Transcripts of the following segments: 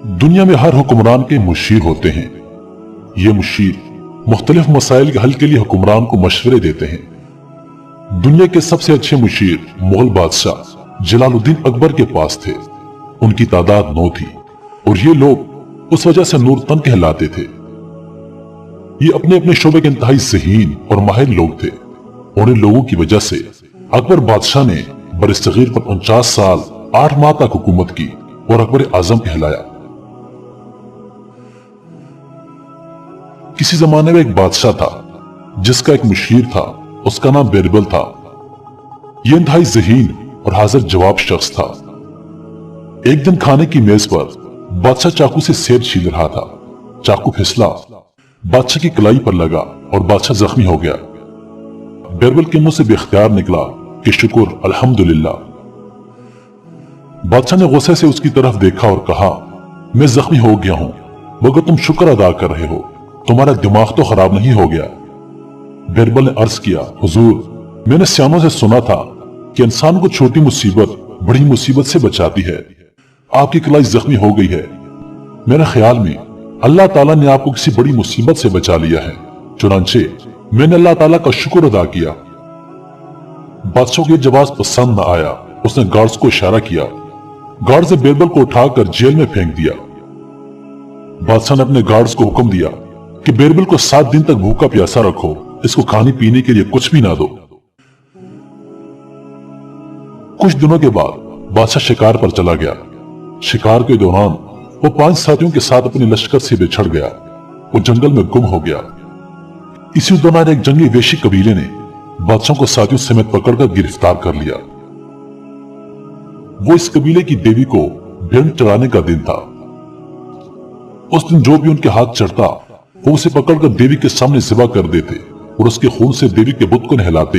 दुनिया में हर हुक्मरान के मुशीर होते हैं। ये मुशीर मुख्तलिफ मसाइल के हल के लिए हुक्मरान को मशवरे देते हैं। दुनिया के सबसे अच्छे मुशीर मुगल बादशाह जलालुद्दीन अकबर के पास थे। उनकी तादाद 9 थी और ये लोग उस वजह से नूर तन कहलाते थे। ये अपने अपने शोबे के इंतहाई ज़हीन और माहिर लोग थे और इन लोगों की वजह से अकबर बादशाह ने बरसगीर पर 49 साल 8 माह तक हुकूमत की और अकबर आजम कहलाया। किसी जमाने में एक बादशाह था जिसका एक मुशीर था, उसका नाम बिरबल था। यह इंतहाई ज़हीन और हाजिर जवाब शख्स था। एक दिन खाने की मेज पर बादशाह चाकू से सेब छील रहा था। चाकू फिसला, बादशाह की कलाई पर लगा और बादशाह जख्मी हो गया। बिरबल के मुंह से बेख्तियार निकला कि शुक्र अल्हम्दुलिल्लाह। बादशाह ने गुस्से से उसकी तरफ देखा और कहा, मैं जख्मी हो गया हूं मगर तुम शुक्र अदा कर रहे हो, तुम्हारा दिमाग तो खराब नहीं हो गया। बिरबल ने अर्ज किया, हुजूर मैंने सियानों से सुना था कि इंसान को छोटी मुसीबत बड़ी मुसीबत से बचाती है। आपकी कलाई जख्मी हो गई है। मेरे ख्याल में अल्लाह ताला ने आपको किसी बड़ी मुसीबत से बचा लिया है, चुनांचे मैंने अल्लाह ताला का शुक्र अदा किया। बादशाह को यह जवाब पसंद न आया। उसने गार्ड्स को इशारा किया। गार्ड्स ने बिरबल को उठाकर जेल में फेंक दिया। बादशाह ने अपने गार्ड्स को हुक्म दिया कि बिरबल को 7 दिन तक भूखा प्यासा रखो, इसको खाने पीने के लिए कुछ भी ना दो। कुछ दिनों के बाद बादशाह शिकार पर चला गया। शिकार के दौरान वो 5 साथियों के साथ अपने लश्कर से बिछड़ गया। वो जंगल में गुम हो गया। इसी दौरान एक जंगली वेशी कबीले ने बादशाह को साथियों समेत पकड़कर गिरफ्तार कर लिया। वो इस कबीले की देवी को भेंट चढ़ाने का दिन था। उस दिन जो भी उनके हाथ चढ़ता वो उसे पकड़कर देवी के सामने ज़िबा कर देते और उसके खून से देवी के बुत को नहलाते।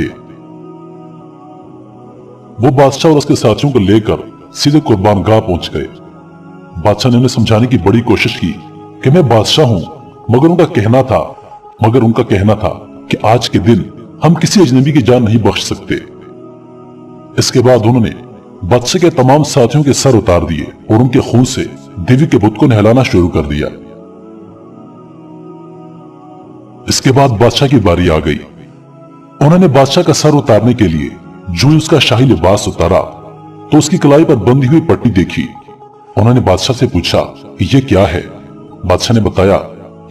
वो बादशाह और उसके साथियों को लेकर सीधे कुर्बानगाह पहुंच गए। बादशाह ने उन्हें समझाने की बड़ी कोशिश की कि मैं बादशाह हूं, मगर उनका कहना था कि आज के दिन हम किसी अजनबी की जान नहीं बख्श सकते। इसके बाद उन्होंने बादशाह के तमाम साथियों के सर उतार दिए और उनके खून से देवी के बुत को नहलाना शुरू कर दिया। इसके बाद बादशाह की बारी आ गई। उन्होंने बादशाह का सर उतारने के लिए जो उसका शाही लिबास उतारा तो उसकी कलाई पर बंधी हुई पट्टी देखी। उन्होंने बादशाह से पूछा कि यह क्या है। बादशाह ने बताया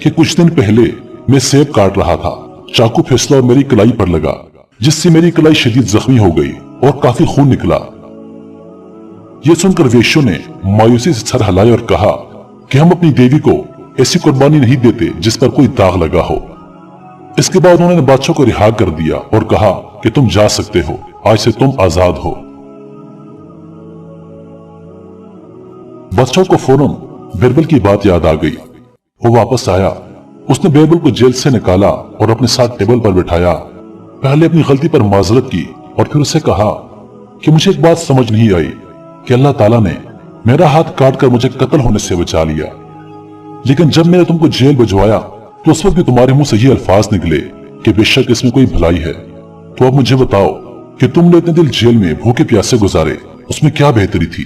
कि कुछ दिन पहले मैं सेब काट रहा था, चाकू फिसला और मेरी कलाई पर लगा, जिससे मेरी कलाई शदीद जख्मी हो गई और काफी खून निकला। यह सुनकर वेश्यों ने मायूसी से सर हिलाया और कहा कि हम अपनी देवी को ऐसी कुर्बानी नहीं देते जिस पर कोई दाग लगा हो। इसके बाद उन्होंने बादशाह को रिहा कर दिया और कहा कि तुम जा सकते हो, आज से तुम आजाद हो। बादशाह को फौरन बिरबल की बात याद आ गई। वो वापस आया। उसने बिरबल को जेल से निकाला और अपने साथ टेबल पर बिठाया। पहले अपनी गलती पर माजरत की और फिर उसे कहा कि मुझे एक बात समझ नहीं आई कि अल्लाह ताला ने मेरा हाथ काटकर मुझे कत्ल होने से बचा लिया, लेकिन जब मैंने तुमको जेल भिजवाया तो उस वक्त भी तुम्हारे मुंह से ये अल्फाज निकले कि बेशक इसमें कोई भलाई है। तो अब मुझे बताओ कि तुमने इतने दिल जेल में भूखे प्यासे गुजारे, उसमें क्या बेहतरी थी।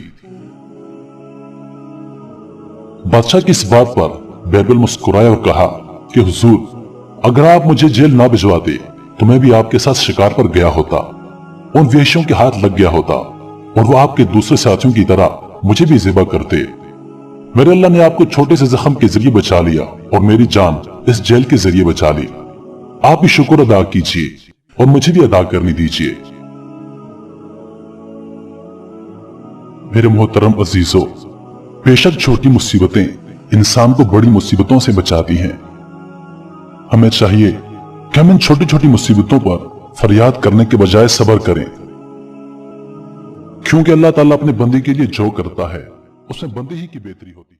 बादशाह की इस बात पर बिरबल मुस्कुराया और कहा कि हुजूर अगर आप मुझे जेल ना भिजवाते तो मैं भी आपके साथ शिकार पर गया होता, उन वेश्यों के हाथ लग गया होता और वो आपके दूसरे साथियों की तरह मुझे भी ज़िबा करते। मेरे अल्लाह ने आपको छोटे से जख्म के जरिए बचा लिया और मेरी जान इस जेल के जरिए बचा ली। आप भी शुक्र अदा कीजिए और मुझे भी अदा करने दीजिए। मेरे मोहतरम अजीजों, बेशक छोटी मुसीबतें इंसान को बड़ी मुसीबतों से बचाती हैं। हमें चाहिए कि हम इन छोटी छोटी मुसीबतों पर फरियाद करने के बजाय सब्र करें, क्योंकि अल्लाह ताला अपने बंदे के लिए जो करता है उसमें बंदे ही की बेहतरी होती है।